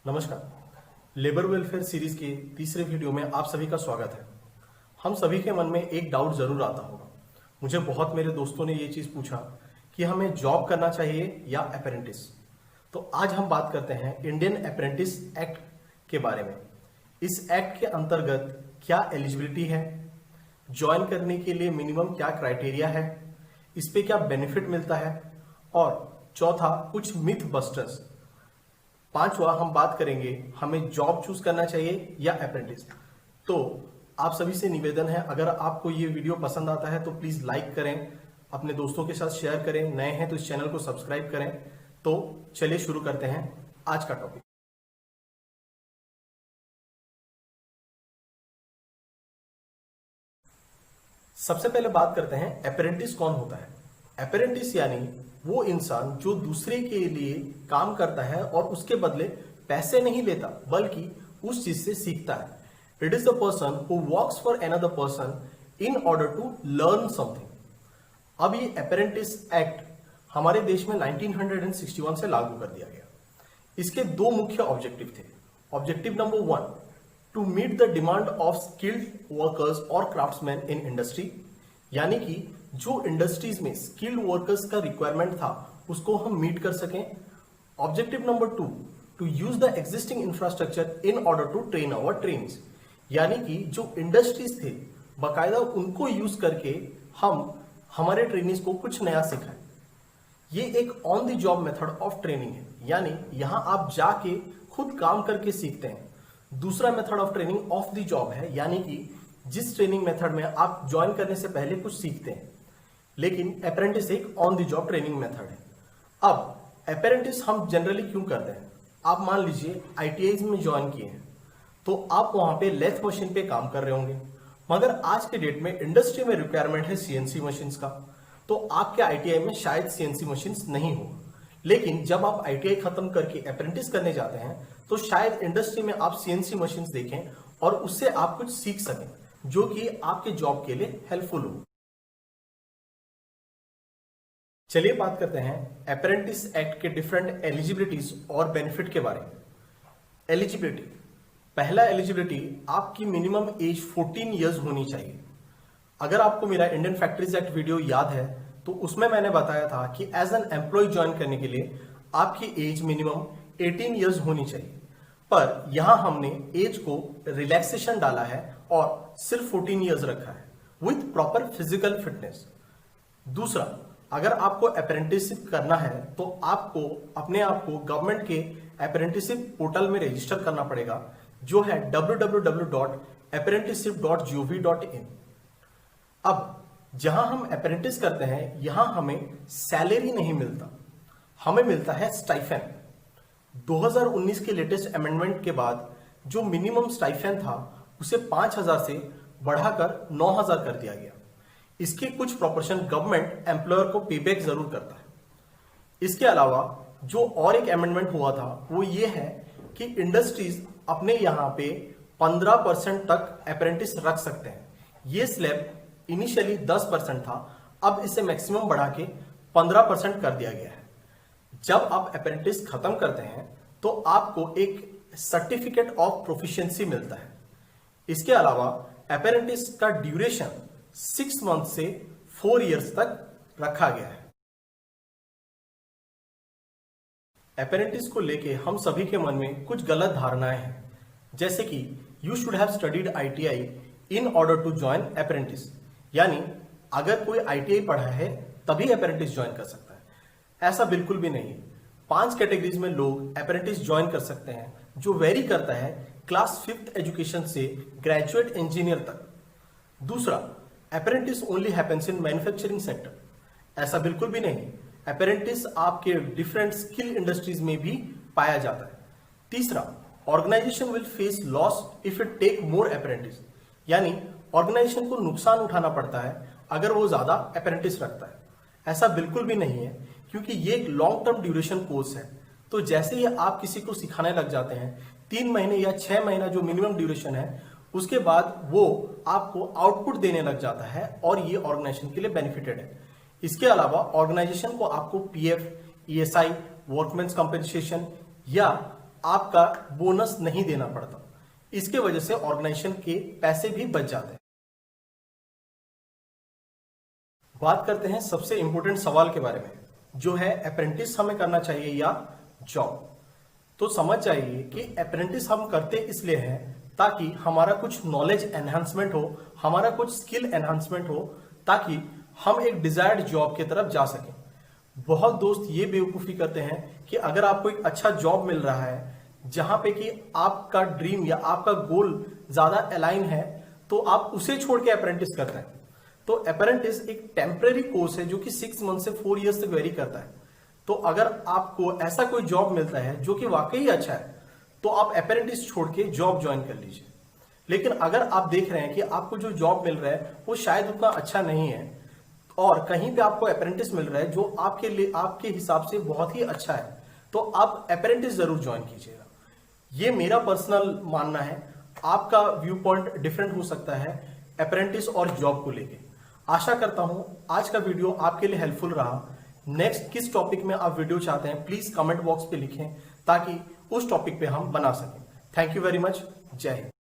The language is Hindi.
नमस्कार। लेबर वेलफेयर सीरीज के तीसरे वीडियो में आप सभी का स्वागत है। हम सभी के मन में एक डाउट जरूर आता होगा। मुझे बहुत मेरे दोस्तों ने ये चीज पूछा कि हमें जॉब करना चाहिए या अप्रेंटिस। तो आज हम बात करते हैं इंडियन अप्रेंटिस एक्ट के बारे में। इस एक्ट के अंतर्गत क्या एलिजिबिलिटी है, ज्वाइन करने के लिए मिनिमम क्या क्राइटेरिया है, इस पे क्या बेनिफिट मिलता है, और चौथा कुछ मिथ बस्टर्स। पांचवा हम बात करेंगे हमें जॉब चूज करना चाहिए या अप्रेंटिस। तो आप सभी से निवेदन है, अगर आपको ये वीडियो पसंद आता है तो प्लीज लाइक करें, अपने दोस्तों के साथ शेयर करें, नए हैं तो इस चैनल को सब्सक्राइब करें। तो चलिए शुरू करते हैं आज का टॉपिक। सबसे पहले बात करते हैं अप्रेंटिस कौन होता है। अप्रेंटिस यानी वो इंसान जो दूसरे के लिए काम करता है और उसके बदले पैसे नहीं लेता बल्कि उस चीज से सीखता है। It is the person who works for another person in order to learn something. अब ये अप्रेंटिस एक्ट हमारे देश में 1961 से लागू कर दिया गया। इसके दो मुख्य ऑब्जेक्टिव थे। Objective number 1, to meet the demand of skilled workers और क्राफ्ट्समैन इन इंडस्ट्री, यानी कि जो इंडस्ट्रीज में स्किल्ड वर्कर्स का रिक्वायरमेंट था उसको हम मीट कर सकें। Objective number 2, to use the existing infrastructure in order to train our trains, यानी कि जो इंडस्ट्रीज थे बाकायदा उनको यूज करके हम हमारे ट्रेनिंग्स को कुछ नया सिखाएं। ये एक on the job method of training है, यानी यहां आप जाके खुद काम करके सीखते हैं। दूसरा method of training of the job है, यानी कि जिस ट्रेनिंग मेथड में आप ज्वाइन करने से पहले कुछ सीखते हैं, लेकिन अप्रेंटिस एक on the job training method है। अब अप्रेंटिस हम जनरली क्यों करते हैं? आप मान लीजिए आईटीआई में ज्वाइन किए हैं तो आप वहां पे लेथ मशीन पे काम कर रहे होंगे, मगर आज के डेट में इंडस्ट्री में रिक्वायरमेंट है सीएनसी मशीन्स का, तो आपके आईटीआई में शायद सीएनसी मशीन्स नहीं हो। लेकिन जब आप आईटीआई खत्म करके अप्रेंटिस करने जाते हैं तो शायद इंडस्ट्री में आप सीएनसी मशीन्स देखें और उससे आप कुछ सीख सकें जो कि आपके जॉब के लिए हेल्पफुल हो। चलिए बात करते हैं अप्रेंटिस एक्ट के डिफरेंट एलिजिबिलिटीज और बेनिफिट के बारे में। एलिजिबिलिटी, पहला एलिजिबिलिटी, आपकी मिनिमम एज 14 इयर्स होनी चाहिए। अगर आपको मेरा इंडियन फैक्ट्रीज एक्ट वीडियो याद है तो उसमें मैंने बताया था कि एज एन एम्प्लॉय ज्वाइन करने के लिए आपकी एज मिनिमम 18 इयर्स होनी चाहिए, पर यहां हमने एज को रिलैक्सेशन डाला है और सिर्फ 14 इयर्स रखा है विथ प्रॉपर फिजिकल फिटनेस। दूसरा, अगर आपको अप्रेंटिसशिप करना है तो आपको अपने आप को गवर्नमेंट के अप्रेंटिसशिप पोर्टल में रजिस्टर करना पड़ेगा, जो है www.apprenticeship.gov.in। अब जहां हम अप्रेंटिस करते हैं यहां हमें सैलरी नहीं मिलता, हमें मिलता है स्टाइफेंड। 2019 के लेटेस्ट अमेंडमेंट के बाद जो मिनिमम स्टाइफेंड था उसे 5,000 से बढ़ाकर 9,000 कर दिया गया। इसके कुछ प्रोपोर्शन गवर्नमेंट एम्प्लॉयर को पेबैक जरूर करता है। इसके अलावा जो और एक अमेंडमेंट हुआ था वो ये है कि इंडस्ट्रीज अपने यहां पे 15% तक अप्रेंटिस रख सकते हैं। ये स्लैब इनिशियली 10% था, अब इसे मैक्सिमम बढ़ा के 15% कर दिया गया है। जब आप अप्रेंटिस खत्म करते हैं तो आपको एक सर्टिफिकेट ऑफ प्रोफिशिएंसी मिलता है। इसके अलावा अप्रेंटिस का ड्यूरेशन 6 मंथ से 4 इयर्स तक रखा गया है। अप्रेंटिस को लेके हम सभी के मन में कुछ गलत धारणाएं हैं, जैसे कि you should have studied ITI in order to join apprentice, यानी अगर कोई आईटीआई पढ़ा है तभी अप्रेंटिस ज्वाइन कर सकता है। ऐसा बिल्कुल भी नहीं। 5 कैटेगरीज में लोग अप्रेंटिस ज्वाइन कर सकते हैं, जो वेरी करता है क्लास 5th एजुकेशन से ग्रेजुएट इंजीनियर तक। दूसरा, apprentice only happens in manufacturing sector, ऐसा बिल्कुल भी नहीं। अप्रेंटिस आपके डिफरेंट स्किल इंडस्ट्रीज में भी पाया जाता है। तीसरा, organisation will face loss if it take more apprentice, यानी ऑर्गेनाइजेशन को नुकसान उठाना पड़ता है अगर वो ज्यादा अप्रेंटिस रखता है। ऐसा बिल्कुल भी नहीं है, क्योंकि ये एक लॉन्ग टर्म ड्यूरेशन कोर्स है। तो जैसे ही आप किसी को सिखाने लग जाते हैं, 3 महीने या 6 महीना जो मिनिमम ड्यूरेशन है, उसके बाद वो आपको आउटपुट देने लग जाता है और ये ऑर्गेनाइजेशन के लिए बेनिफिटेड है। इसके अलावा ऑर्गेनाइजेशन को आपको पीएफ, ईएसआई, वर्कमेंस कंपेंसेशन या आपका बोनस नहीं देना पड़ता। इसके वजह से ऑर्गेनाइजेशन के पैसे भी बच जाते हैं। बात करते हैं सबसे इंपॉर्टेंट सवाल के बारे में, जो है अप्रेंटिस हमें करना चाहिए या जॉब। तो समझ जाइए कि अप्रेंटिस हम करते इसलिए हैं ताकि हमारा कुछ नॉलेज एनहांसमेंट हो, हमारा कुछ स्किल एनहांसमेंट हो, ताकि हम एक डिजायर्ड जॉब की तरफ जा सकें। बहुत दोस्त ये बेवकूफी करते हैं कि अगर आपको एक अच्छा जॉब मिल रहा है जहां पे कि आपका ड्रीम या आपका गोल ज्यादा अलाइन है, तो आप उसे छोड़ के अप्रेंटिस करते हैं। तो अप्रेंटिस एक टेम्पररी कोर्स है जो कि 6 मंथ से 4 इयर्स तक वेरी करता है। तो अगर आपको ऐसा कोई जॉब मिलता है जो कि वाकई अच्छा है, तो आप अप्रेंटिस छोड़ के जॉब ज्वाइन कर लीजिए। लेकिन अगर आप देख रहे हैं कि आपको जो जॉब मिल रहा है वो शायद उतना अच्छा नहीं है और कहीं पे आपको अप्रेंटिस मिल रहा है जो आपके लिए, आपके हिसाब से बहुत ही अच्छा है, तो आप अप्रेंटिस जरूर ज्वाइन कीजिएगा। ये मेरा पर्सनल मानना है, आपका व्यू पॉइंट डिफरेंट हो सकता है अप्रेंटिस और जॉब को लेके। आशा करता हूं आज का वीडियो आपके लिए हेल्पफुल रहा। नेक्स्ट किस टॉपिक में आप वीडियो चाहते हैं प्लीज कमेंट बॉक्स पे लिखें ताकि उस टॉपिक पे हम बना सकें। Thank you very much. जय हिंद।